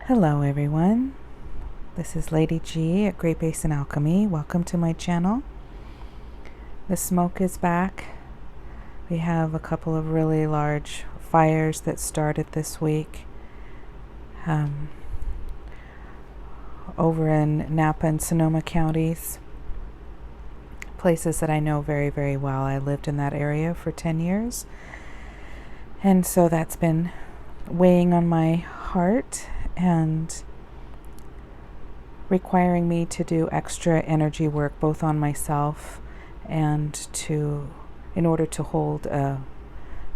Hello everyone, this is Lady G at Great Basin Alchemy. Welcome to my channel. The smoke is back. We have a couple of really large fires that started this week over in Napa and Sonoma counties, places that I know very, very well. I lived in that area for 10 years, and so that's been weighing on my heart and requiring me to do extra energy work both on myself and in order to hold an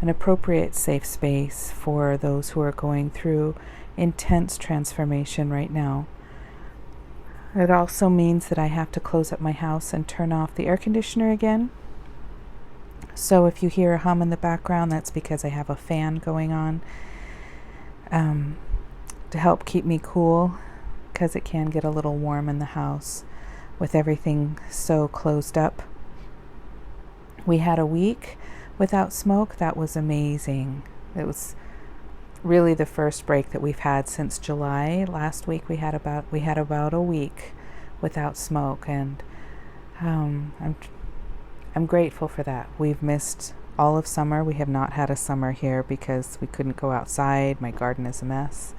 appropriate safe space for those who are going through intense transformation right now. It also means that I have to close up my house and turn off the air conditioner again. So if you hear a hum in the background, that's because I have a fan going on to help keep me cool, because it can get a little warm in the house with everything so closed up. We had a week without smoke. That was amazing. It was really the first break that we've had since July. Last week we had about a week without smoke, and I'm grateful for that. We've missed all of summer. We have not had a summer here because we couldn't go outside. My garden is a mess.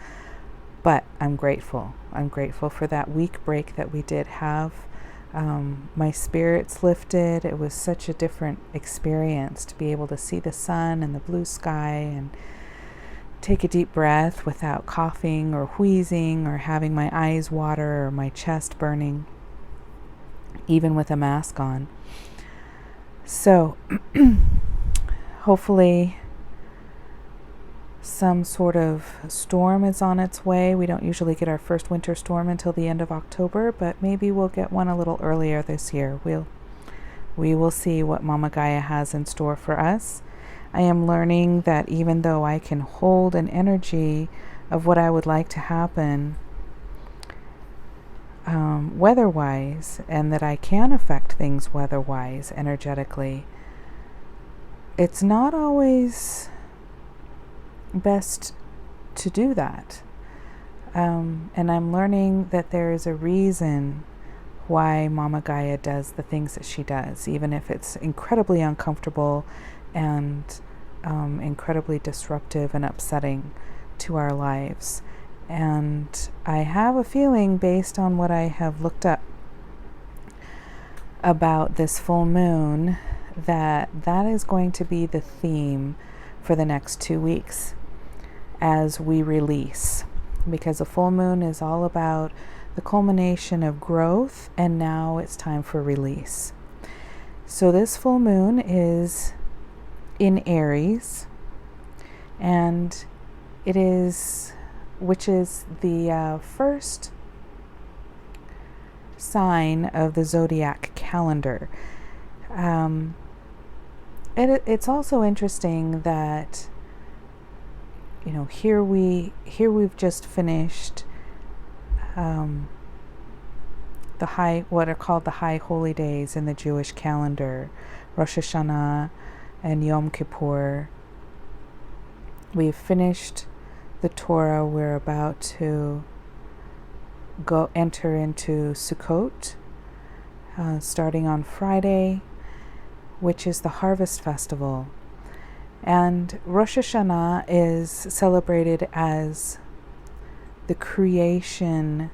But I'm grateful. I'm grateful for that week break that we did have. My spirits lifted. It was such a different experience to be able to see the sun and the blue sky and take a deep breath without coughing or wheezing or having my eyes water or my chest burning, even with a mask on. So hopefully some sort of storm is on its way. We don't usually get our first winter storm until the end of October, but maybe we'll get one a little earlier this year. We will see what Mama Gaia has in store for us. I am learning that even though I can hold an energy of what I would like to happen weather-wise, and that I can affect things weather-wise energetically, it's not always best to do that. And I'm learning that there is a reason why Mama Gaia does the things that she does, even if it's incredibly uncomfortable and incredibly disruptive and upsetting to our lives. And I have a feeling, based on what I have looked up about this full moon, that is going to be the theme for the next 2 weeks as we release, because a full moon is all about the culmination of growth, and now it's time for release. So this full moon is in Aries, and which is the first sign of the zodiac calendar. It's also interesting that, here we've just finished what are called the high holy days in the Jewish calendar, Rosh Hashanah and Yom Kippur. We've finished the Torah. We're about to enter into Sukkot, starting on Friday, which is the harvest festival. And Rosh Hashanah is celebrated as the creation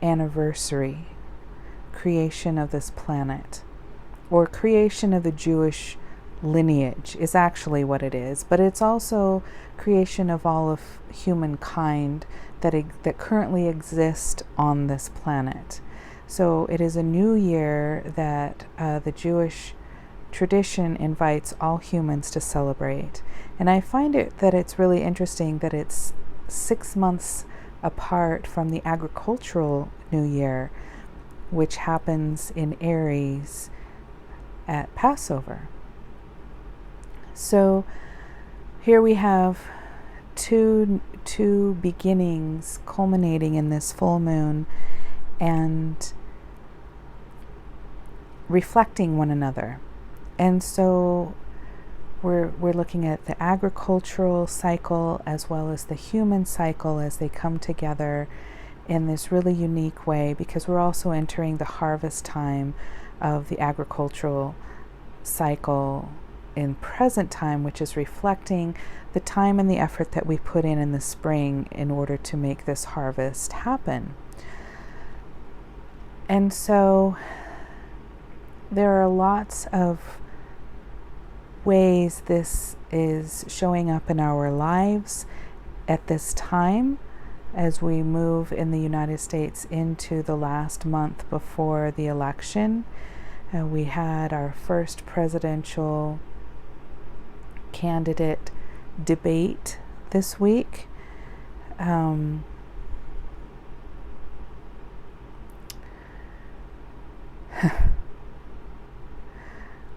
anniversary, creation of this planet, or creation of the Jewish lineage is actually what it is, but it's also creation of all of humankind that currently exist on this planet. So it is a new year that the Jewish tradition invites all humans to celebrate. And I find that it's really interesting that it's 6 months apart from the agricultural New Year, which happens in Aries at Passover. So here we have two beginnings culminating in this full moon and reflecting one another. And so We're looking at the agricultural cycle as well as the human cycle as they come together in this really unique way, because we're also entering the harvest time of the agricultural cycle in present time, which is reflecting the time and the effort that we put in the spring in order to make this harvest happen. And so there are lots of ways this is showing up in our lives at this time as we move in the United States into the last month before the election. We had our first presidential candidate debate this week.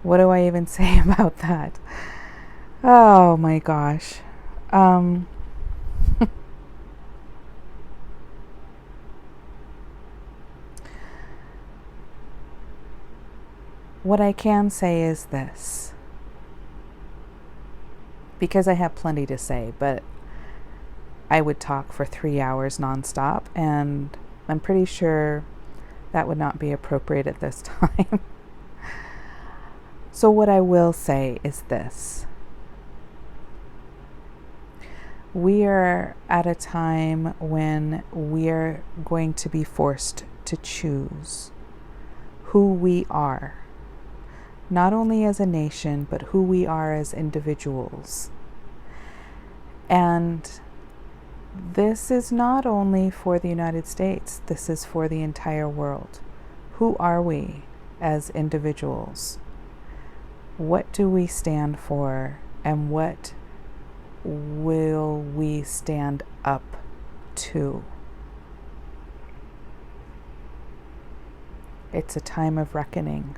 What do I even say about that? Oh my gosh. What I can say is this, because I have plenty to say, but I would talk for 3 hours nonstop, and I'm pretty sure that would not be appropriate at this time. So what I will say is this. We are at a time when we're going to be forced to choose who we are, not only as a nation, but who we are as individuals. And this is not only for the United States, this is for the entire world. Who are we as individuals? What do we stand for, and what will we stand up to? It's a time of reckoning.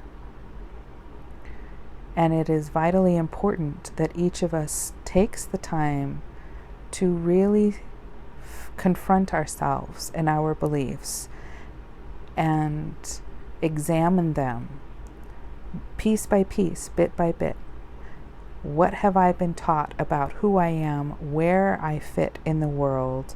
And it is vitally important that each of us takes the time to really confront ourselves and our beliefs and examine them piece by piece, bit by bit. What have I been taught about who I am, where I fit in the world,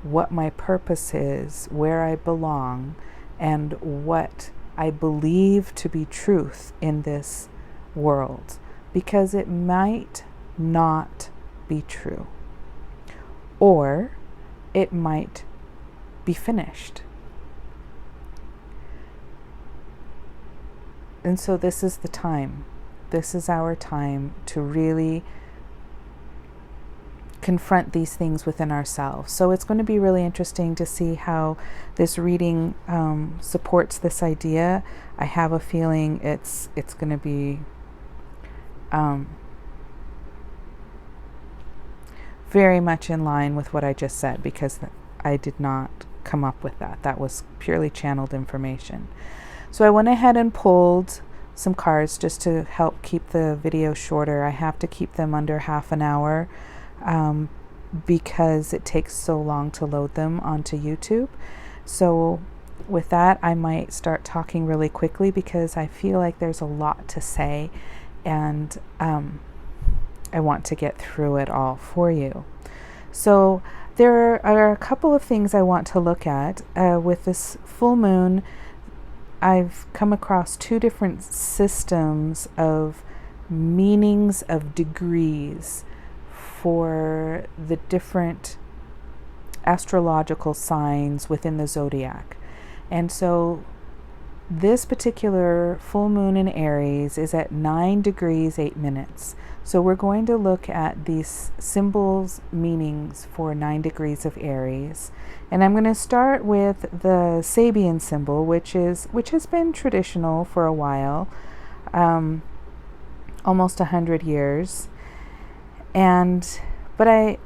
what my purpose is, where I belong, and what I believe to be truth in this world, because it might not be true, or it might be finished. And so this is the time. This is our time to really confront these things within ourselves. So it's going to be really interesting to see how this reading supports this idea. I have a feeling it's going to be very much in line with what I just said, because I did not come up with that. That was purely channeled information. So I went ahead and pulled some cards just to help keep the video shorter. I have to keep them under half an hour because it takes so long to load them onto YouTube. So with that, I might start talking really quickly because I feel like there's a lot to say, and I want to get through it all for you. So there are a couple of things I want to look at with this full moon. I've come across two different systems of meanings of degrees for the different astrological signs within the zodiac. And so this particular full moon in Aries is at 9 degrees 8 minutes. So we're going to look at these symbols meanings for 9 degrees of Aries. And I'm going to start with the Sabian symbol, which has been traditional for a while, almost 100 years. But I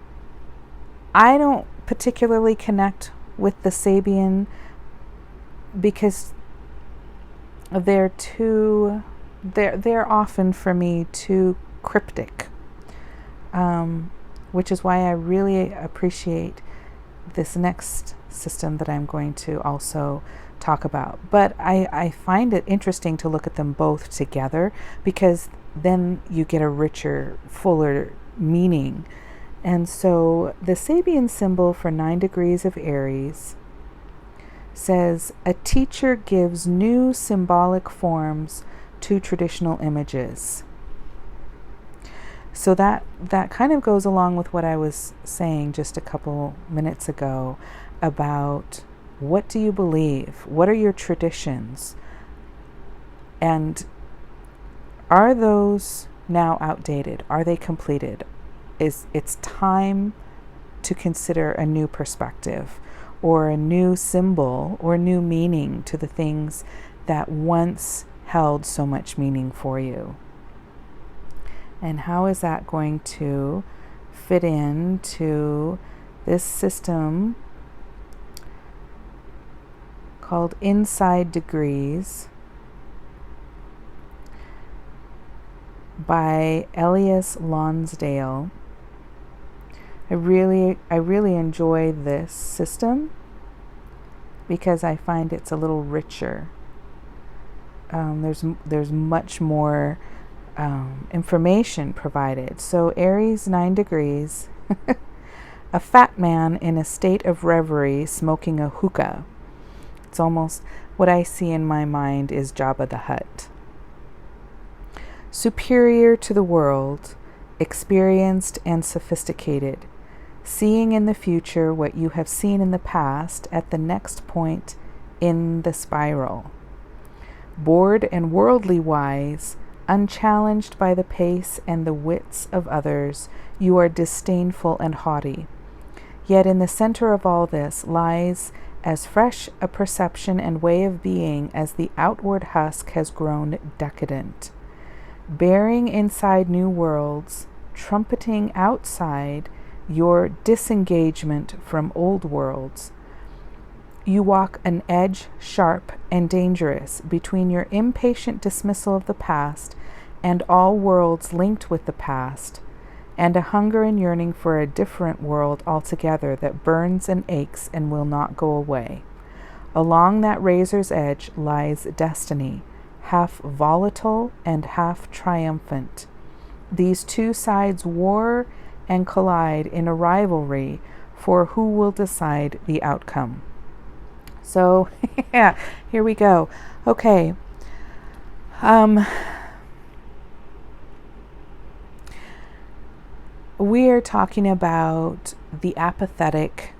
don't particularly connect with the Sabian because they're often for me too cryptic, which is why I really appreciate this next system that I'm going to also talk about. But I find it interesting to look at them both together, because then you get a richer, fuller meaning. And so the Sabian symbol for 9 degrees of Aries says, a teacher gives new symbolic forms to traditional images. So that kind of goes along with what I was saying just a couple minutes ago about, what do you believe? What are your traditions? And are those now outdated? Are they completed? It's time to consider a new perspective, or a new symbol, or new meaning to the things that once held so much meaning for you. And how is that going to fit into this system called Inside Degrees by Elias Lonsdale? I really enjoy this system because I find it's a little richer. There's much more information provided. So Aries, 9 degrees, a fat man in a state of reverie smoking a hookah. It's almost what I see in my mind is Jabba the Hutt. Superior to the world, experienced and sophisticated, seeing in the future what you have seen in the past at the next point in the spiral. Bored and worldly wise, unchallenged by the pace and the wits of others, you are disdainful and haughty. Yet in the center of all this lies as fresh a perception and way of being as the outward husk has grown decadent. Bearing inside new worlds, trumpeting outside your disengagement from old worlds, you walk an edge sharp and dangerous between your impatient dismissal of the past and all worlds linked with the past, and a hunger and yearning for a different world altogether that burns and aches and will not go away. Along that razor's edge lies destiny, half volatile and half triumphant. These two sides war and collide in a rivalry for who will decide the outcome. So, yeah, here we go. Okay. We are talking about the apathetic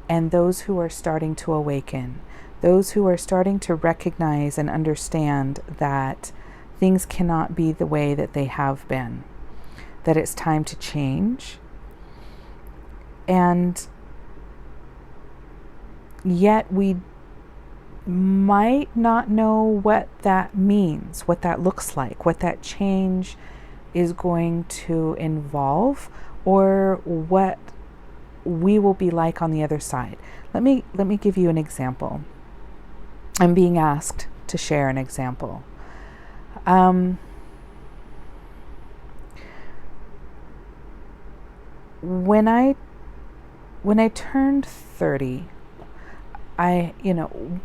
and those who are starting to awaken, those who are starting to recognize and understand that things cannot be the way that they have been, that it's time to change. And yet we might not know what that means, what that looks like, what that change is going to involve, or what we will be like on the other side. Let me give you an example. I'm being asked to share an example. When I turned 30,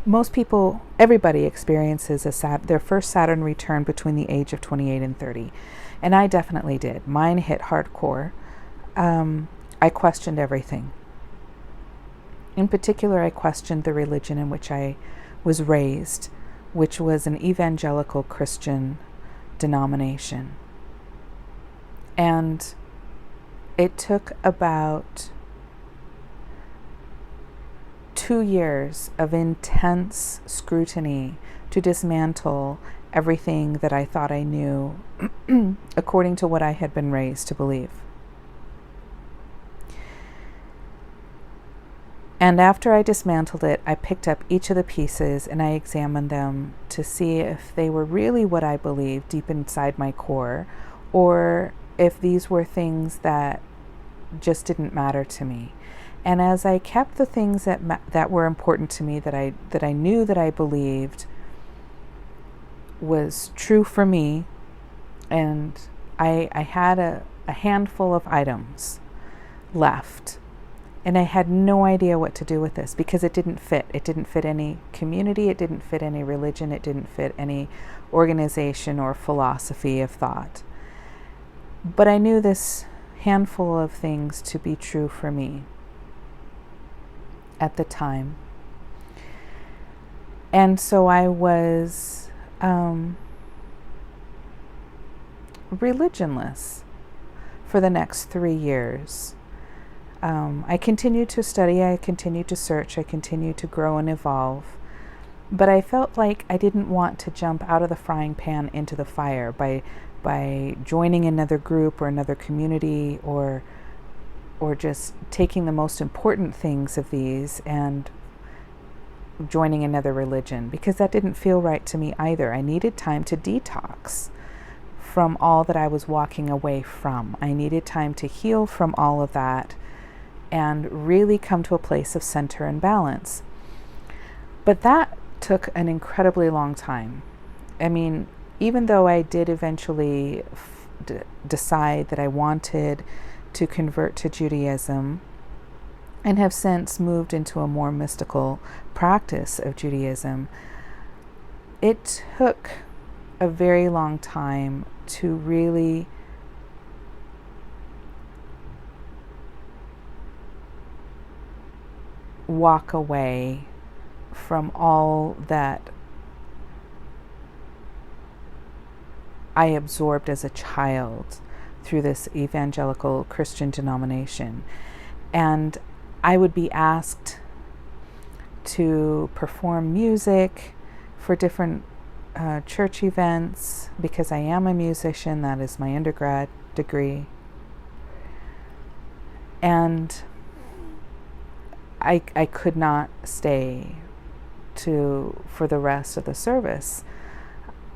most people, everybody experiences their first Saturn return between the age of 28 and 30. And I definitely did. Mine hit hardcore. I questioned everything. In particular, I questioned the religion in which I was raised, which was an evangelical Christian denomination. And it took about 2 years of intense scrutiny to dismantle everything that I thought I knew according to what I had been raised to believe. And after I dismantled it, I picked up each of the pieces and I examined them to see if they were really what I believed deep inside my core, or if these were things that just didn't matter to me. And as I kept the things that were important to me, that I knew that I believed was true for me, and I had a handful of items left. And I had no idea what to do with this because it didn't fit. It didn't fit any community. It didn't fit any religion. It didn't fit any organization or philosophy of thought. But I knew this handful of things to be true for me at the time. And so I was religionless for the next 3 years. I continued to study, I continued to search, I continued to grow and evolve, but I felt like I didn't want to jump out of the frying pan into the fire by joining another group or another community or just taking the most important things of these and joining another religion, because that didn't feel right to me either. I needed time to detox from all that I was walking away from. I needed time to heal from all of that and really come to a place of center and balance. But that took an incredibly long time. I mean, even though I did eventually decide that I wanted to convert to Judaism and have since moved into a more mystical practice of Judaism, it took a very long time to really walk away from all that I absorbed as a child through this evangelical Christian denomination. And I would be asked to perform music for different church events because I am a musician. That is my undergrad degree. And I could not stay for the rest of the service.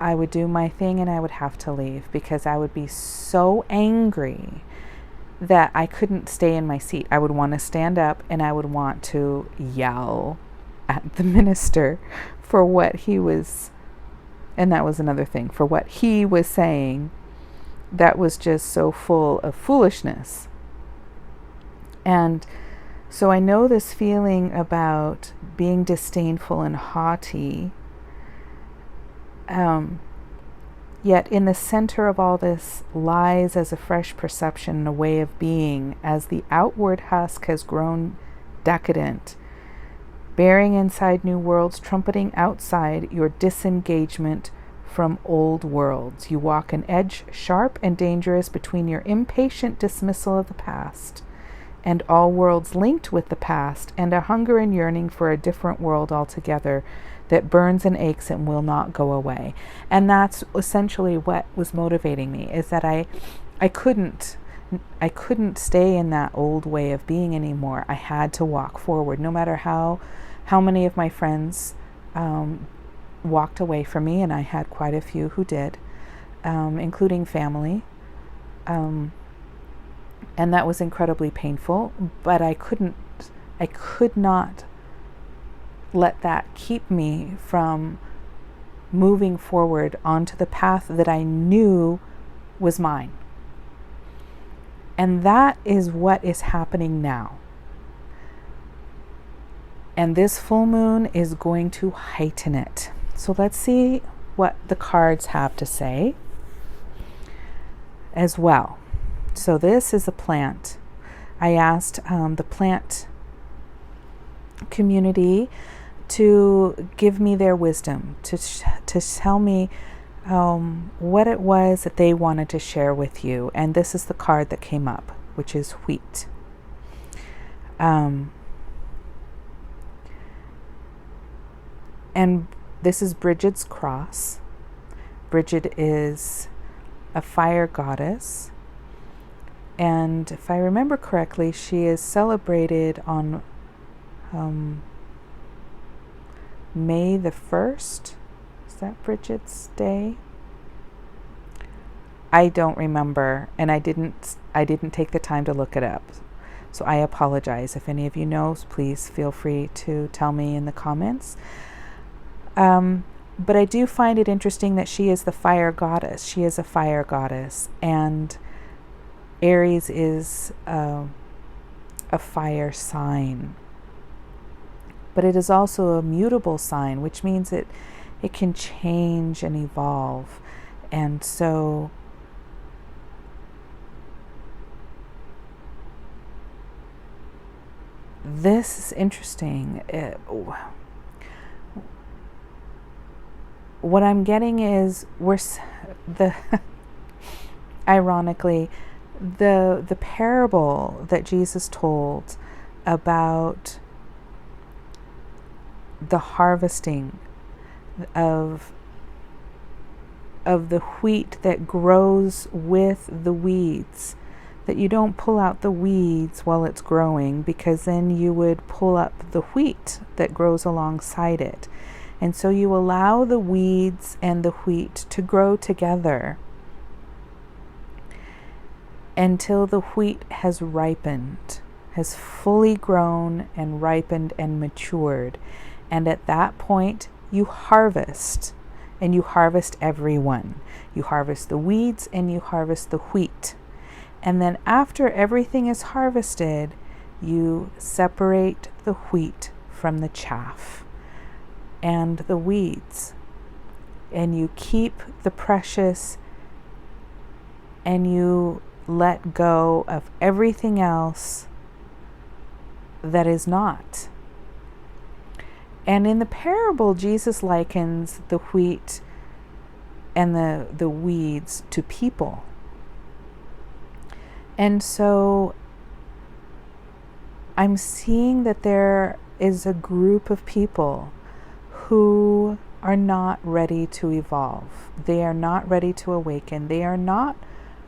I would do my thing and I would have to leave because I would be so angry that I couldn't stay in my seat. I would want to stand up and I would want to yell at the minister for what he was, and that was another thing, for what he was saying that was just so full of foolishness. And so I know this feeling about being disdainful and haughty, yet in the center of all this lies as a fresh perception and a way of being as the outward husk has grown decadent, bearing inside new worlds, trumpeting outside your disengagement from old worlds. You walk an edge sharp and dangerous between your impatient dismissal of the past and all worlds linked with the past, and a hunger and yearning for a different world altogether that burns and aches and will not go away. And that's essentially what was motivating me, is that I couldn't stay in that old way of being anymore. I had to walk forward, no matter how many of my friends walked away from me, and I had quite a few who did, including family. And that was incredibly painful, but I could not let that keep me from moving forward onto the path that I knew was mine. And that is what is happening now. And this full moon is going to heighten it. So let's see what the cards have to say as well. So this is a plant. I asked the plant community to give me their wisdom, to tell me what it was that they wanted to share with you. And this is the card that came up, which is wheat. And this is Bridget's cross. Bridget is a fire goddess. And if I remember correctly, she is celebrated on May the 1st. Is that Bridget's day? I don't remember, and I didn't take the time to look it up. So I apologize. If any of you know, please feel free to tell me in the comments. But I do find it interesting that she is the fire goddess. She is a fire goddess, and Aries is a fire sign. But it is also a mutable sign, which means it can change and evolve. And so this is interesting. What I'm getting is ironically, the parable that Jesus told about the harvesting of the wheat that grows with the weeds, that you don't pull out the weeds while it's growing, because then you would pull up the wheat that grows alongside it. And so you allow the weeds and the wheat to grow together until the wheat has ripened, has fully grown and ripened and matured. And at that point, you harvest, and you harvest everyone. You harvest the weeds and you harvest the wheat. And then after everything is harvested, you separate the wheat from the chaff and the weeds. And you keep the precious, and you let go of everything else that is not. And in the parable, Jesus likens the wheat and the weeds to people. And so I'm seeing that there is a group of people who are not ready to evolve. They are not ready to awaken. They are not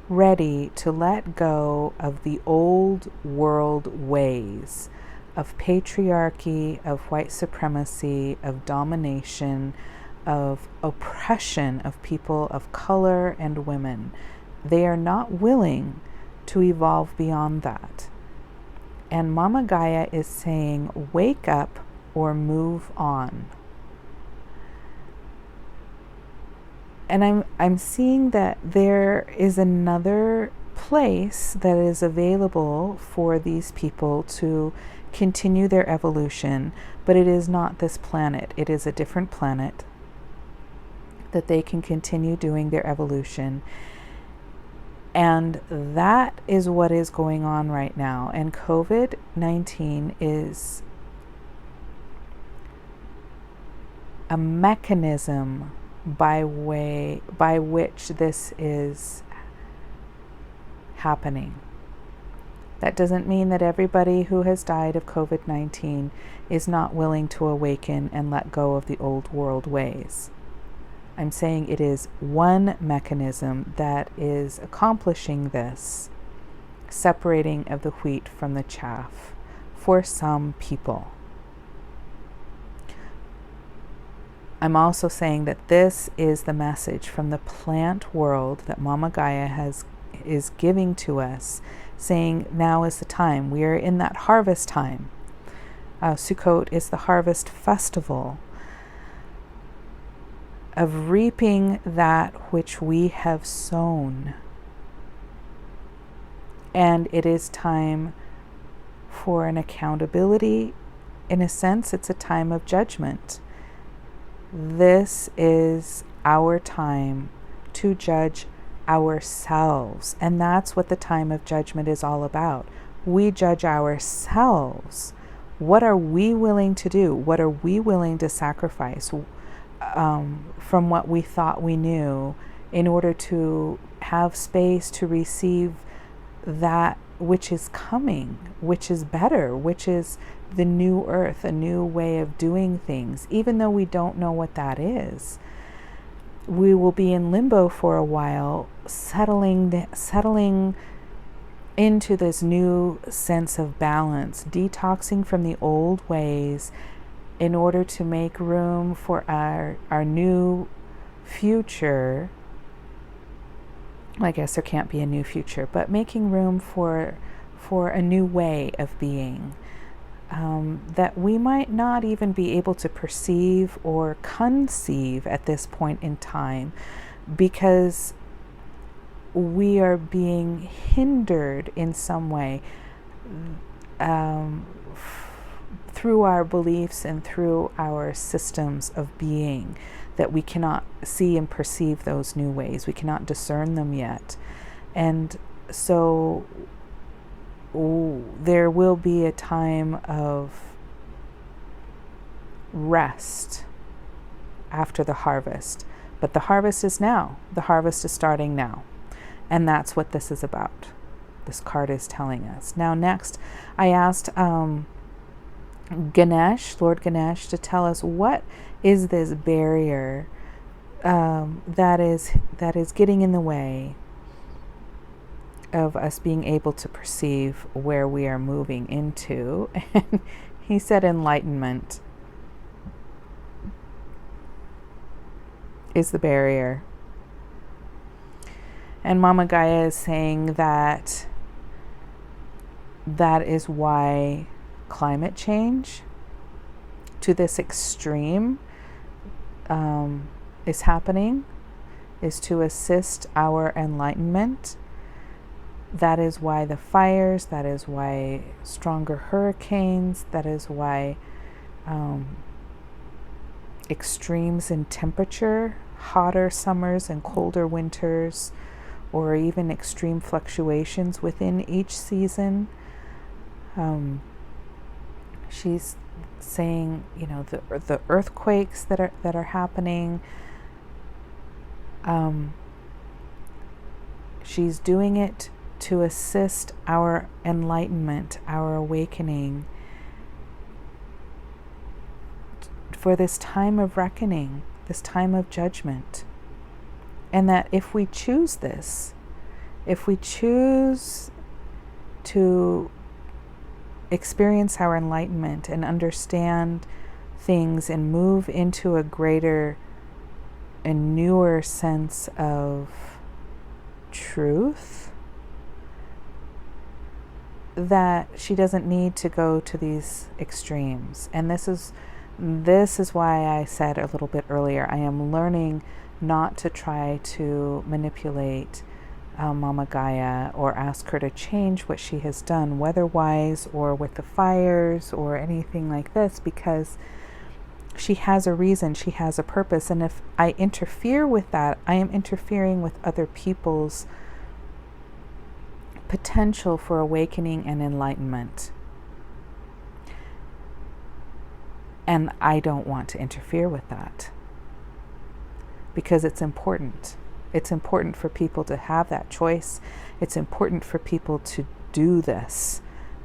ready to let go of the old world ways of patriarchy, of white supremacy, of domination, of oppression of people of color and women. They are not willing to evolve beyond that. And Mama Gaia is saying, wake up or move on. And I'm seeing that there is another place that is available for these people to continue their evolution, but it is not this planet. It is a different planet that they can continue doing their evolution. And that is what is going on right now. And COVID-19 is a mechanism by which this is happening. That doesn't mean that everybody who has died of COVID-19 is not willing to awaken and let go of the old world ways. I'm saying it is one mechanism that is accomplishing this separating of the wheat from the chaff for some people. I'm also saying that this is the message from the plant world that Mama Gaia is giving to us, saying now is the time. We are in that harvest time. Sukkot is the harvest festival of reaping that which we have sown. And it is time for an accountability. In a sense, it's a time of judgment. This is our time to judge ourselves. And that's what the time of judgment is all about. We judge ourselves. What are we willing to do? What are we willing to sacrifice from what we thought we knew in order to have space to receive that which is coming, which is better, which is the new earth, a new way of doing things, even though we don't know what that is. We will be in limbo for a while, settling into this new sense of balance, detoxing from the old ways in order to make room for our new future. I guess there can't be a new future, but making room for a new way of being that we might not even be able to perceive or conceive at this point in time, because we are being hindered in some way. through our beliefs and through our systems of being, that we cannot see and perceive those new ways. We cannot discern them yet. And so there will be a time of rest after the harvest. But the harvest is now. The harvest is starting now. And that's what this is about. This card is telling us. Now, next, I asked Ganesh, Lord Ganesh, to tell us what is this barrier that is getting in the way of us being able to perceive where we are moving into. And he said enlightenment is the barrier. And Mama Gaia is saying that is why climate change to this extreme is happening, is to assist our enlightenment. That is why the fires, that is why stronger hurricanes, that is why extremes in temperature, hotter summers and colder winters, or even extreme fluctuations within each season. She's saying, the earthquakes that are happening. She's doing it to assist our enlightenment, our awakening, for this time of reckoning, this time of judgment. And that if we choose this, if we choose to experience our enlightenment and understand things and move into a greater and newer sense of truth, that she doesn't need to go to these extremes. And this is why I said a little bit earlier, I am learning not to try to manipulate Mama Gaia or ask her to change what she has done weather-wise or with the fires or anything like this, because she has a reason, she has a purpose. And if I interfere with that, I am interfering with other people's potential for awakening and enlightenment. And I don't want to interfere with that, because it's important. It's important for people to have that choice. It's important for people to do this,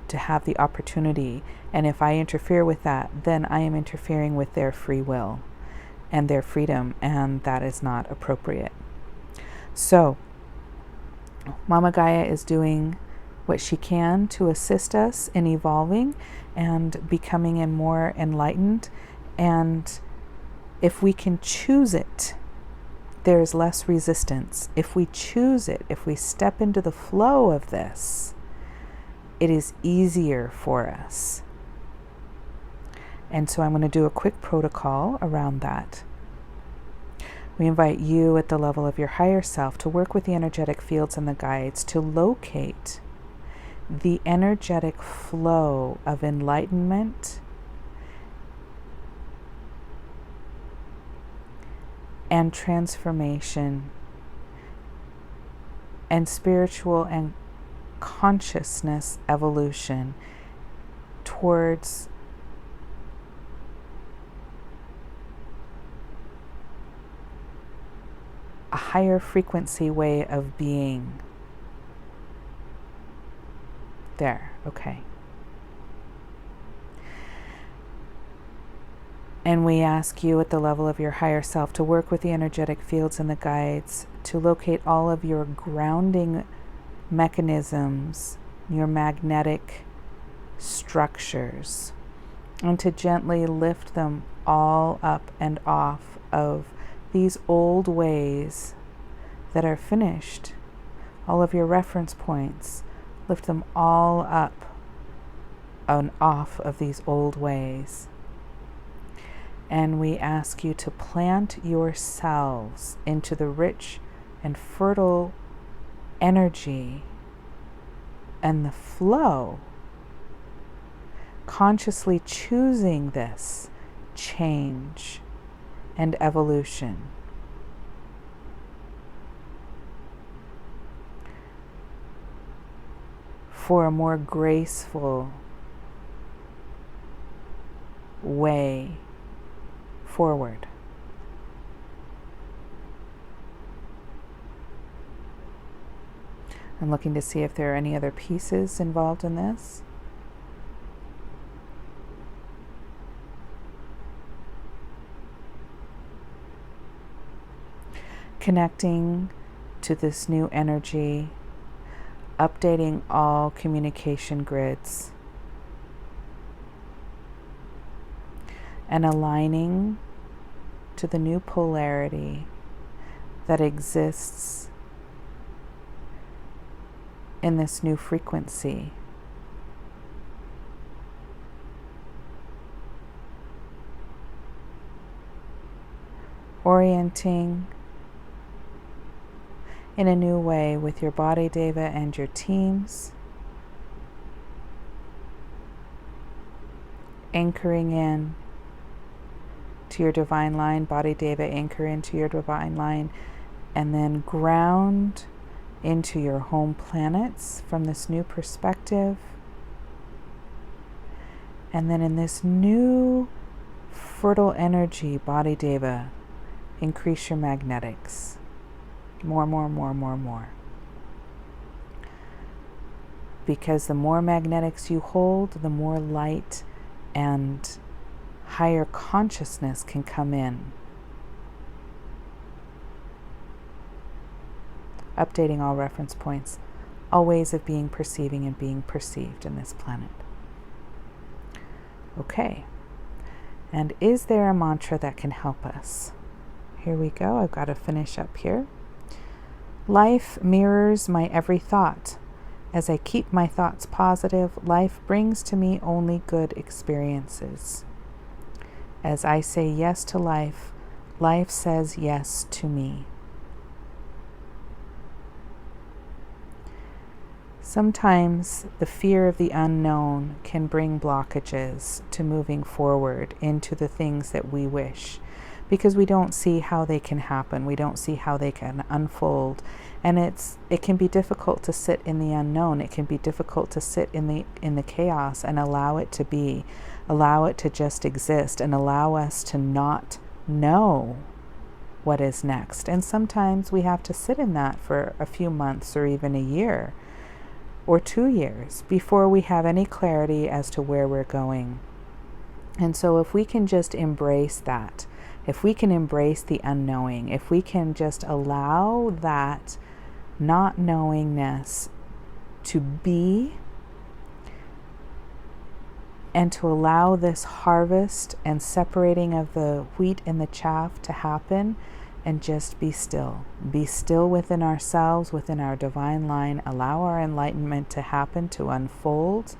to have the opportunity. And if I interfere with that, then I am interfering with their free will and their freedom, and that is not appropriate. So, Mama Gaia is doing what she can to assist us in evolving and becoming more enlightened. And if we can choose it, there is less resistance. If we choose it, if we step into the flow of this, it is easier for us. And so I'm going to do a quick protocol around that. We invite you at the level of your higher self to work with the energetic fields and the guides to locate the energetic flow of enlightenment and transformation and spiritual and consciousness evolution towards a higher frequency way of being. There, okay. And we ask you at the level of your higher self to work with the energetic fields and the guides to locate all of your grounding mechanisms, your magnetic structures, and to gently lift them all up and off of these old ways that are finished. All of your reference points, lift them all up and off of these old ways. And we ask you to plant yourselves into the rich and fertile energy and the flow consciously choosing this change and evolution. For a more graceful way forward. I'm looking to see if there are any other pieces involved in this. Connecting to this new energy, updating all communication grids, and aligning to the new polarity that exists in this new frequency. Orienting in a new way with your body deva and your teams. Anchoring in to your divine line, body deva, anchor into your divine line, and then ground into your home planets from this new perspective. And then in this new fertile energy, body deva, increase your magnetics. More. Because the more magnetics you hold, the more light and higher consciousness can come in. Updating all reference points, all ways of being, perceiving, and being perceived in this planet. Okay. And is there a mantra that can help us? Here we go. I've got to finish up here. Life mirrors my every thought. As I keep my thoughts positive, life brings to me only good experiences. As I say yes to life, life says yes to me. Sometimes the fear of the unknown can bring blockages to moving forward into the things that we wish, because we don't see how they can happen. We don't see how they can unfold. And it can be difficult to sit in the unknown. It can be difficult to sit in the chaos and allow it to be, allow it to just exist, and allow us to not know what is next. And sometimes we have to sit in that for a few months or even a year or 2 years before we have any clarity as to where we're going. And so if we can just embrace that, if we can embrace the unknowing, if we can just allow that not knowingness to be, and to allow this harvest and separating of the wheat and the chaff to happen, and just be still. Be still within ourselves, within our divine line. Allow our enlightenment to happen, to unfold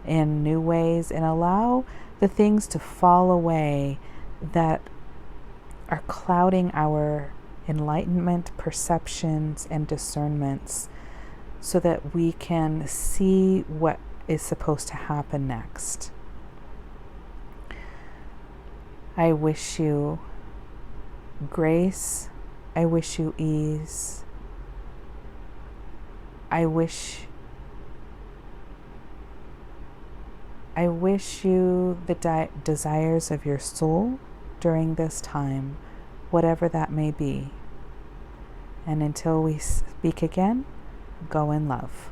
in new ways, and allow the things to fall away that are clouding our enlightenment, perceptions, and discernments, so that we can see what is supposed to happen next. I wish you grace. I wish you ease. I wish you the desires of your soul during this time, whatever that may be. And until we speak again, go in love.